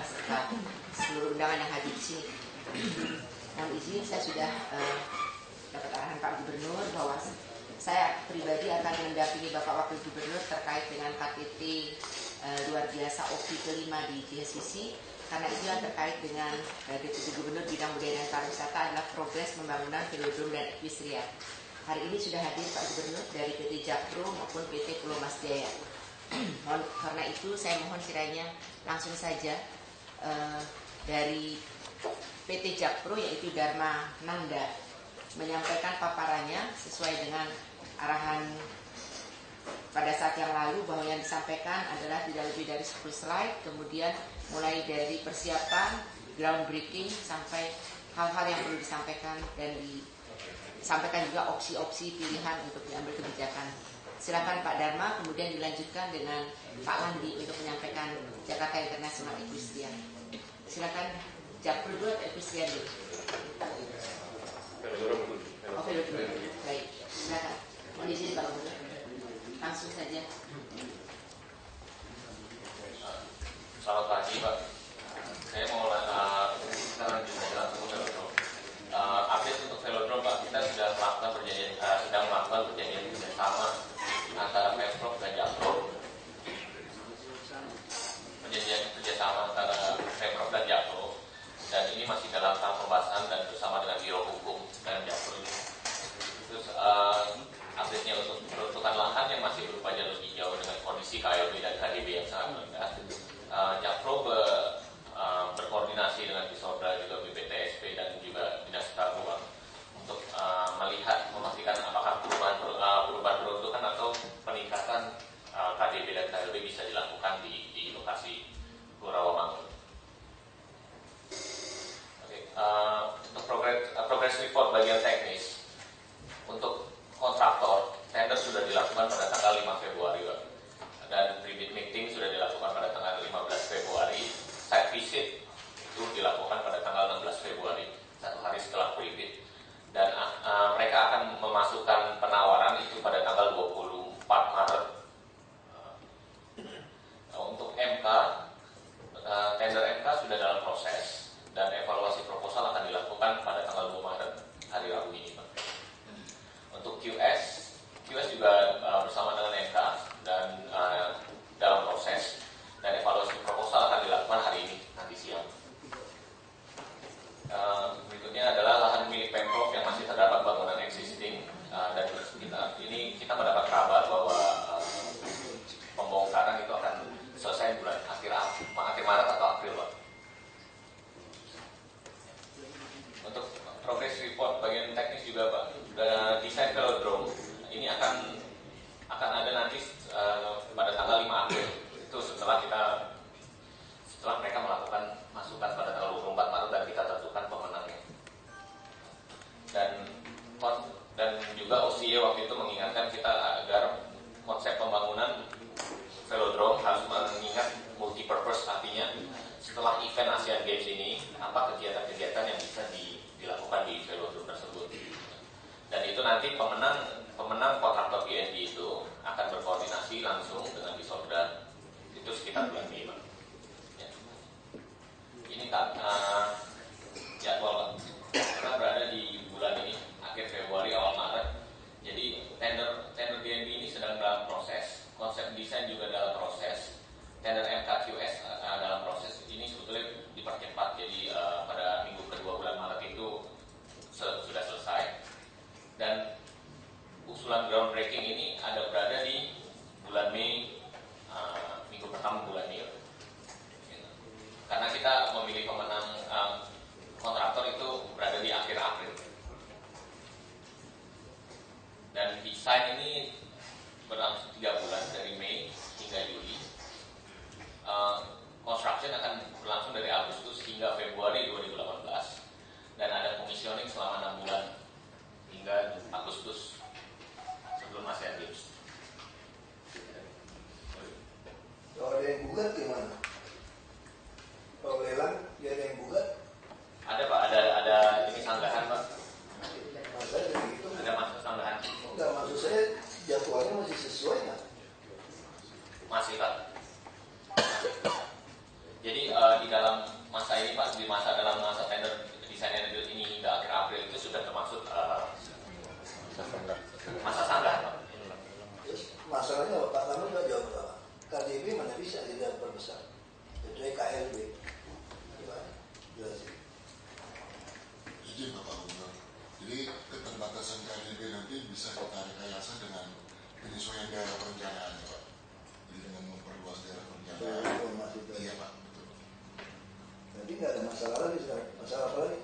serta seluruh undangan yang hadir di sini. Mohon izin, saya sudah dapat arahan Pak Gubernur bahwa saya pribadi akan mendampingi Bapak Wakil Gubernur terkait dengan KTT luar biasa OPI kelima di GSVC, karena itu yang terkait dengan Deputi Gubernur Bidang Budaya dan Pariwisata adalah progres pembangunan velodrome dan equestrian. Hari ini sudah hadir Pak Gubernur dari PT Jakpro maupun PT Pulau Mas Jaya. Karena itu saya mohon kiranya langsung saja dari PT Jakpro yaitu Dharma Nanda menyampaikan paparannya sesuai dengan arahan pada saat yang lalu, bahwa yang disampaikan adalah tidak lebih dari 10 slide, kemudian mulai dari persiapan, groundbreaking sampai hal-hal yang perlu disampaikan dan disampaikan juga opsi-opsi pilihan untuk diambil kebijakan. Silakan Pak Dharma, kemudian dilanjutkan dengan Pak Landi untuk menyampaikan Jakarta International Equestrian. Silakan Jakpro dulu atau equestrian dulu? Oke, baik. Silakan. Mohon izin Pak Gubernur. Langsung saja. Selamat pagi Pak. Saya mau lanjut saja langsung ke velodrome. Update untuk velodrome Pak, kita sudah melakukan perjanjian, sedang melakukan perjanjian kerjasama antara Pemprov dan Jakpro. Perjanjian kerjasama antara Pemprov dan Jakpro, dan ini masih dalam tahap pembahasan dan bersama dengan Biro Hukum dan Jakpro ini. Terus update-nya untuk peruntukan lahan yang masih berupa jalur hijau dengan kondisi KLB dan KDB yang sangat rendah. Jakpro berkoordinasi dengan Disorda, juga BPTSP dan juga Dinas Tata Ruang untuk memastikan apakah perubahan peruntukan atau peningkatan KDB dan KLB bisa dilakukan di lokasi Rawamangun. Untuk progress report bagian teknis untuk kontraktor, tender sudah dilakukan pada tanggal 5 Februari Pak. Dan pre-bid meeting sudah dilakukan pada tanggal 15 Februari. Site visit itu dilakukan pada tanggal 16 Februari, satu hari setelah pre-bid. Dan mereka akan memasukkan penawaran itu pada tanggal 24 Maret. Untuk MK, tender MK sudah dalam proses dan evaluasi proposal akan dilakukan pada tanggal 2 Maret, hari Rabu ini Pak. Untuk QS juga bersama dengan MK dan dalam proses, dan evaluasi proposal akan dilakukan hari ini, nanti siang. Berikutnya adalah lahan milik Pemprov yang masih terdapat bangunan existing, dan kita mendapat kabar bahwa pembongkaran itu akan selesai bulan akhir Maret atau April Pak. Untuk progress report bagian teknis juga Pak, desain velodrome ini akan ada nanti pada tanggal 5 April. Itu setelah mereka melakukan masukan pada tanggal 24 Maret dan kita tentukan pemenangnya. Dan juga OCE waktu itu mengingatkan kita agar konsep pembangunan velodrome harus mengingat multi-purpose, artinya setelah event Asian Games ini apa kegiatan-kegiatan yang bisa dilakukan di velodrome tersebut. Dan itu nanti pemenang kontraktor BNB itu akan berkoordinasi langsung dengan Disorda, itu sekitar bulan Mei Pak. Ya. Ini jadwal kita berada di bulan ini akhir Februari awal Maret. Jadi tender BNB ini sedang dalam proses, konsep desain juga dalam proses, tender MKQS dalam proses. Ini sebetulnya dipercepat, jadi pada minggu kedua bulan Maret itu sudah selesai. Dan usulan groundbreaking ini ada berada di bulan Mei, minggu pertama bulan Mei. Karena kita memilih pemenang kontraktor itu berada di akhir April. Dan desain ini berlangsung 3 bulan dari Mei hingga Juli. Construction akan berlangsung dari Agustus hingga Februari 2018. Dan ada commissioning selama 6 bulan hingga Agustus sebelum Asian Games. Kalau ada yang gugat gimana? Kalau lelang dia ada yang gugat? Ada Pak, ada ini sanggahan Pak. Masa dari itu? Ada masuk sanggahan. Enggak, maksud saya jadwalnya masih sesuai nggak? Masih Pak. Jadi di dalam bisa kita rekayasa dengan penyesuaian daerah perencanaan, Pak. Jadi dengan memperluas daerah perencanaan. Iya, Pak. Betul. Jadi nggak ada masalah lagi sekarang. Masalah apa lagi?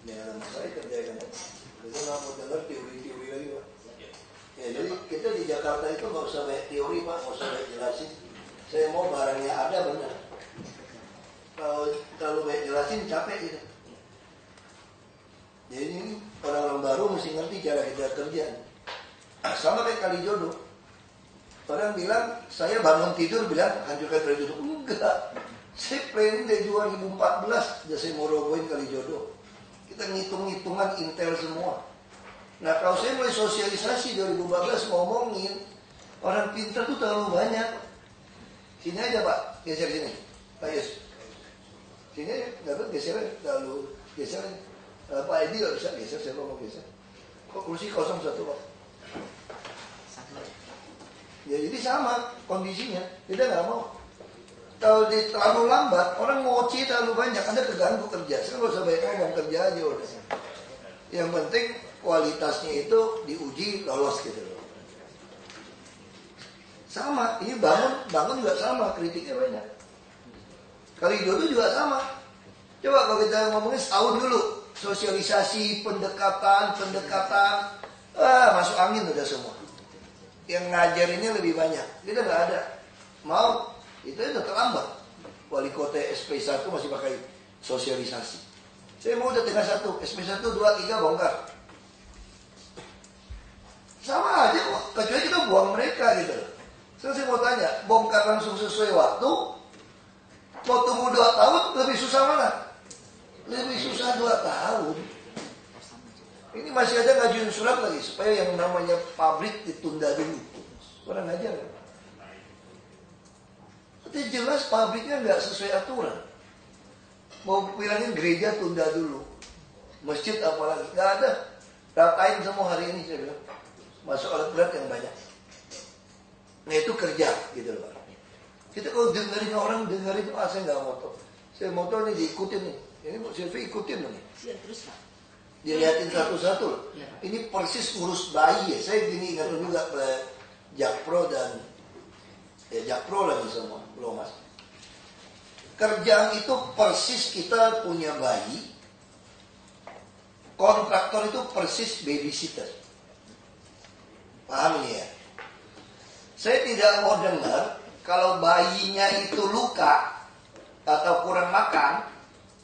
Nggak ada masalah kerjakan. Kita nggak mau dengar teori-teori lagi, Pak. Ya, jadi kita di Jakarta itu nggak usah banyak teori, Pak, nggak usah banyak jelasin. Saya mau barangnya ada benar. Kalau banyak jelasin capek gitu. Jadi ini orang-orang baru mesti ngerti cara kita kerja. Sama kayak Kalijodo. Orang bilang saya bangun tidur bilang hancurkan Kalijodo. Enggak. Saya planning dari 2014 sudah saya mau robohin Kalijodo. Kita ngitung-ngitungan intel semua. Nah kalau saya mulai sosialisasi 2014 ngomongin orang pintar tuh terlalu banyak. Sini aja Pak, geser sini. Pak Yus. Sini aja, nggak geser aja, terlalu geser aja. Pak Edi nggak bisa geser, saya mau geser. Kok kursi kosong satu Pak? Ya jadi sama kondisinya, kita nggak mau. Kalau terlalu lambat, orang ngoci terlalu banyak, Anda keganggu kerja. Saya nggak usah banyak ngomong, kerja aja udah. Yang penting kualitasnya itu diuji lolos gitu loh. Sama, ini bangun juga sama, kritiknya banyak. Kalijodo juga sama. Coba kalau kita ngomongin setahun dulu, sosialisasi, pendekatan, masuk angin udah semua. Yang ngajar ini lebih banyak, kita nggak ada. Mau, itu udah terlambat. Wali kota SP1 masih pakai sosialisasi. Saya mau udah tinggal satu, SP1, 2, 3 bongkar. Sama aja kok, kecuali kita buang mereka gitu. Sekarang saya mau tanya, bongkar langsung sesuai waktu, mau tunggu 2 tahun, lebih susah mana? Lebih susah 2 tahun. Ini masih ada ngajuin surat lagi, supaya yang namanya pabrik ditunda dulu. Orang ngajar kan? Tapi jelas pabriknya nggak sesuai aturan. Mau bilangin gereja tunda dulu. Masjid apalagi, nggak ada. Ratain semua hari ini saya bilang. Masuk alat berat yang banyak. Nah itu kerja gitu loh. Kita kalau dengerin orang, saya nggak moto. Saya moto ini diikutin nih. Ini mau Silvi ikutin nih. Siap terus Pak. Dilihatin satu-satu loh. Ya, Ini persis ngurus bayi ya. Saya gini ingat juga Jakpro dan Jakpro lagi semua. Belum mas. Kerjaan itu persis kita punya bayi. Kontraktor itu persis babysitter. Paham ini ya? Saya tidak mau dengar kalau bayinya itu luka atau kurang makan,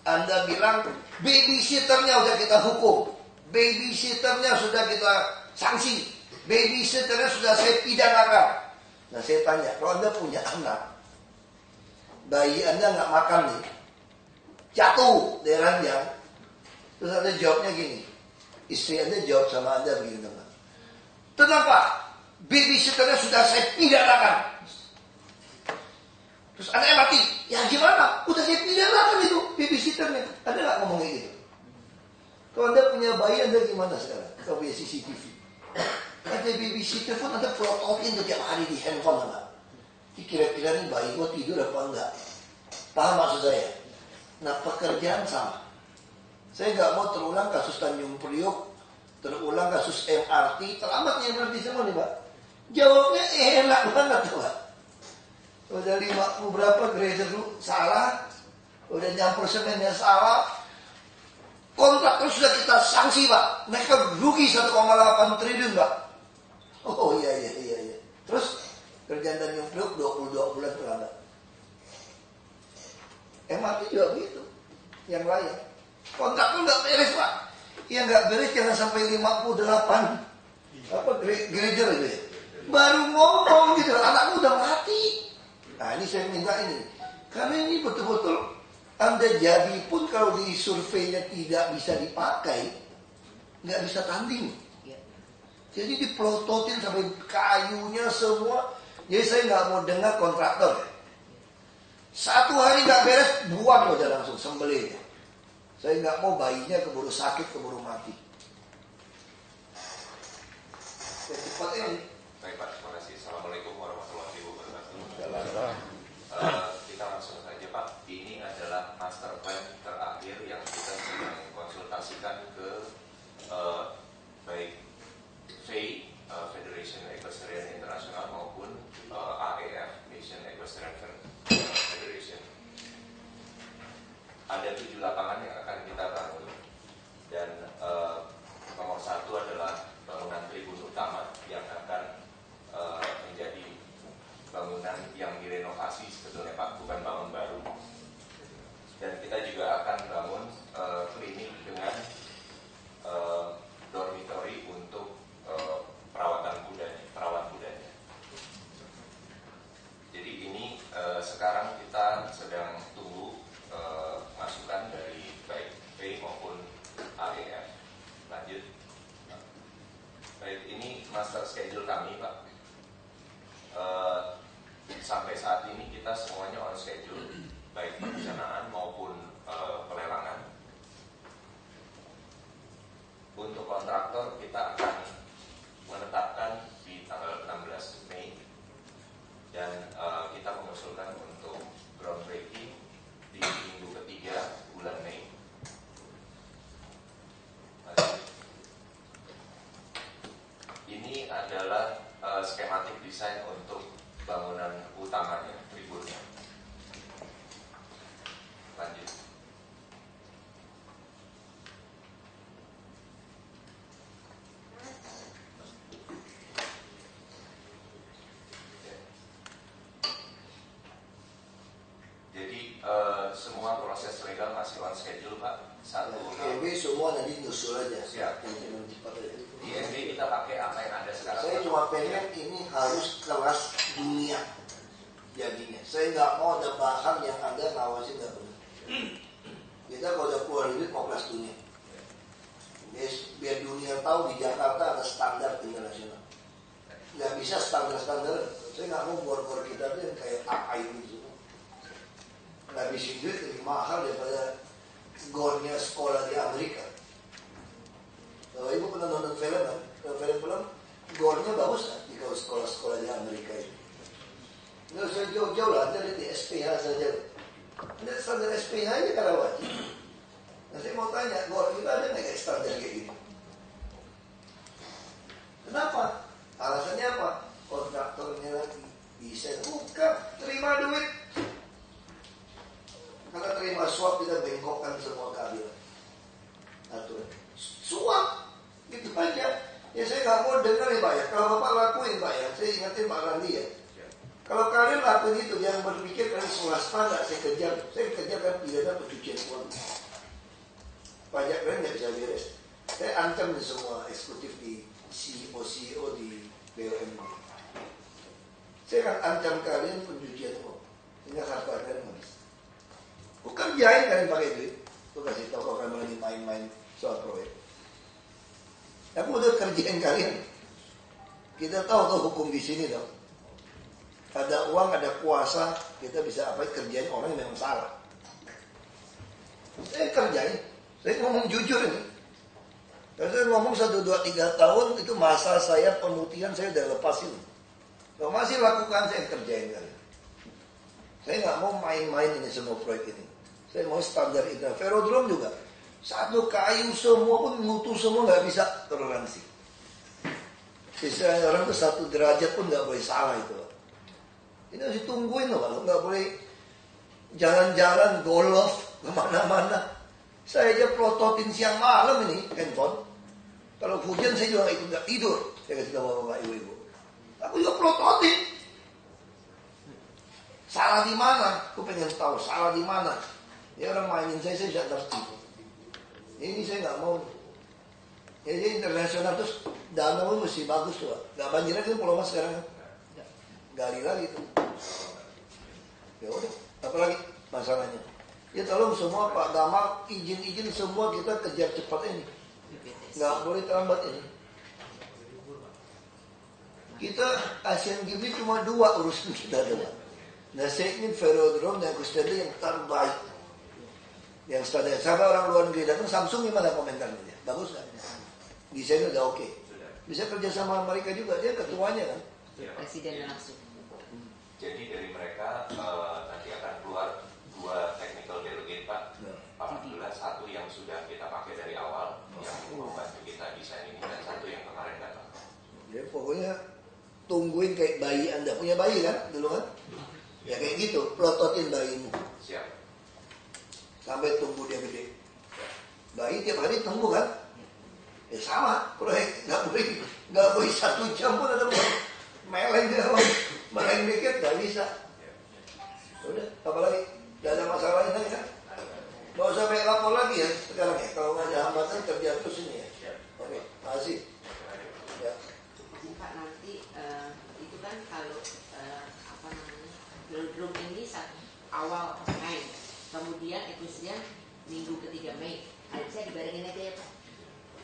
Anda bilang babysitternya sudah kita hukum, babysitternya sudah kita sanksi, babysitternya sudah saya pidanakan. Nah saya tanya, kalau Anda punya anak, bayi Anda nggak makan nih, jatuh dari ranjang, terus Anda jawabnya gini, istri Anda jawab sama Anda begini, tenang Pak, babysitternya sudah saya pidanakan. Terus anaknya mati, ya gimana? Udah saya pidanakan itu babysitternya. Anda nggak ngomong kayak gitu. Kalau Anda punya bayi, Anda gimana sekarang? Kalau punya CCTV, ada babysitter pun Anda fotoin tiap hari di handphone Anda. Kira-kira nih bayi gua tidur apa enggak? Paham maksud saya? Nah pekerjaan sama. Saya nggak mau terulang kasus Tanjung Priok, terulang kasus MRT, terlambat MRT semua nih Pak. Jawabnya enak banget Pak. Udah 50 berapa grader dulu salah, udah nyampur semennya salah, kontraktor sudah kita sanksi Pak, mereka rugi 1,8 triliun Pak. Oh iya. Terus kerjaan Tanjung Priok 22 bulan terlambat. MRT juga begitu, yang lain. Kontraktor nggak beres Pak. Yang nggak beres jangan sampai 58 grader itu ya. Baru ngomong gitu, anakku udah mati. Nah ini saya minta ini, karena ini betul-betul Anda jadi pun kalau di surveinya tidak bisa dipakai, nggak bisa tanding. Jadi dipelototin sampai kayunya semua. Jadi saya nggak mau dengar kontraktor. 1 hari nggak beres, buang aja langsung sembelih. Saya nggak mau bayinya keburu sakit, keburu mati. Cepat ini. Baik Pak, terima kasih. Assalamualaikum warahmatullahi wabarakatuh. Kita langsung saja Pak. Ini adalah master plan terakhir yang kita sedang konsultasikan ke baik sedang tunggu masukan dari baik B maupun AEF. Lanjut. Baik, ini master schedule kami, Pak. Sampai saat ini kita semuanya on schedule, baik perencanaan maupun pelelangan. Untuk kontraktor kita akan menetapkan di tanggal 16 Mei dan kita mengusulkan untuk groundbreaking di minggu ketiga bulan Mei. Ini adalah skematik desain untuk bangunan utamanya, tribunnya. Lanjut. Jadi semua proses legal masih on schedule, Pak. MB semua nanti nyusul aja. Siap. Di MB kita pakai apa yang ada sekarang. Saya cuma pengen ini harus kelas dunia jadinya. Saya nggak mau ada bahan yang ada ngawasin nggak benar. Kita kalau udah keluar duit mau kelas dunia. Biar dunia tahu di Jakarta ada standar internasional. Nggak bisa standar-standar. Saya nggak mau bor-bor kita tuh yang kayak apa itu. Ngabisin duit lebih mahal daripada gornya sekolah di Amerika. Kalau ibu pernah nonton film kan? Film-film gornya bagus kan di sekolah-sekolah di Amerika itu. Nggak usah jauh-jauh lah, dari di SPH saja. Ada standar SPH aja kalau wajib. Nah saya mau tanya, gor kita ada nggak kayak standar kayak gitu? Kenapa? Alasannya apa? Kontraktornya lagi bisa bukan terima duit. Karena terima suap kita bengkokkan semua keadilan. Aturan suap gitu aja. Ya saya nggak mau dengar ya Pak ya. Kalau Bapak lakuin Pak ya, saya ingatin Pak Randi ya. Kalau kalian lakuin itu, jangan berpikir kalian swasta nggak saya kejar. Saya kejar kan pidana pencucian uang. Pajak kalian nggak bisa beres. Saya ancam di semua eksekutif di CEO di BUMN. Saya akan ancam kalian pencucian uang. Sehingga harta kalian habis. Bukan jahin kalian pakai duit. Tuh kasih tau kalau kalian lagi main-main soal proyek. Aku udah kerjain kalian. Kita tahu hukum di sini dong. Ada uang, ada kuasa, kita bisa apa kerjain orang yang memang salah. Saya kerjain. Saya ngomong jujur ini. Kalau saya ngomong 1, 2, 3 tahun itu masa saya pemutihan saya udah lepasin. Kalau masih lakukan saya kerjain kalian. Saya nggak mau main-main ini semua proyek ini. Saya mau standar internasional. Velodrome juga. Satu kayu semua pun mutu semua nggak bisa toleransi. Sisa orang tuh 1 derajat pun nggak boleh salah itu. Ini harus ditungguin loh. Kalau nggak boleh jalan-jalan golf kemana-mana. Saya aja plototin siang malam ini handphone. Kalau hujan saya juga ikut nggak tidur. Saya kasih tahu bapak ibu-ibu. Aku juga plototin. Salah di mana? Aku pengen tahu salah di mana. Ya orang mainin saya tidak ngerti. Ini saya nggak mau. Jadi internasional terus danau mesti bagus tuh. Nggak banjir kan Pulau Mas sekarang. Gali lagi tuh. Ya udah. Apalagi masalahnya. Ya tolong semua Pak Gamal izin semua kita kejar cepat ini. Nggak boleh terlambat ini. Kita Asian Games cuma 2 urusan kita ada. Nah saya ingin Velodrome dan Kustenda yang terbaik. Yang standar. Sampai orang luar negeri datang, Samsung gimana komentarnya? Bagus kan? Desainnya udah oke. Bisa kerja sama mereka juga, dia ketuanya kan? Presiden langsung. Jadi dari mereka nanti akan keluar 2 technical delegate Pak. Alhamdulillah 1 yang sudah kita pakai dari awal, yang membantu kita desain ini, dan 1 yang kemarin datang. Ya pokoknya tungguin kayak bayi Anda. Punya bayi kan dulu kan? Ya kayak gitu, plototin bayimu. Siap. Sampai tumbuh dia gede. Bayi tiap hari tumbuh kan? Ya sama, proyek nggak boleh 1 jam pun ada meleng dia, meleng dikit nggak bisa. Udah, apalagi nggak ada masalah ini kan? Nggak usah pakai lapor lagi ya sekarang ya. Kalau nggak ada hambatan kerja terus ini ya. Oke, makasih. Ya. Pak nanti itu kan kalau apa namanya Velodrome ini awal awal Mei. Kemudian Equestrian minggu ketiga Mei. Saya dibarengin aja ya Pak.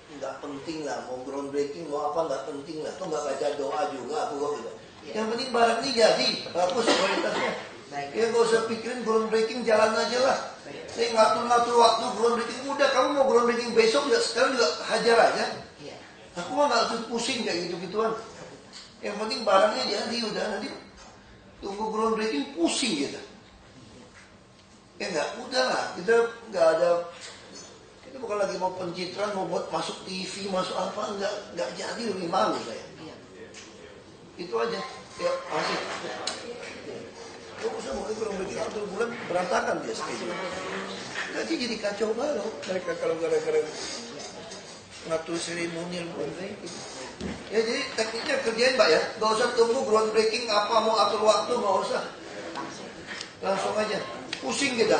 Nggak penting lah, mau groundbreaking mau apa nggak penting lah. Tuh nggak baca doa juga aku kok gitu. Ya. Yang penting barang ini jadi, bagus kualitasnya. Baik. Ya nggak usah pikirin groundbreaking, jalan aja lah. Baik. Saya ngatur-ngatur waktu groundbreaking udah, kamu mau groundbreaking besok juga sekarang juga hajar aja. Iya. Aku mah nggak usah pusing kayak gitu-gituan. Yang penting barangnya jadi udah, nanti tunggu groundbreaking pusing gitu. Ya nggak, udah lah, kita nggak ada. Itu bukan lagi mau pencitraan, mau buat masuk TV, masuk apa, nggak jadi, lebih malu saya. Iya. Itu aja. Ya, masih. Kok usah mau groundbreaking 1 bulan berantakan dia schedule. Nanti jadi kacau baru mereka kalau gara-gara ngatur seremonial groundbreaking. Ya jadi tekniknya kerjain Mbak ya, nggak usah tunggu groundbreaking apa mau atur waktu, nggak usah. Langsung aja, pusing kita.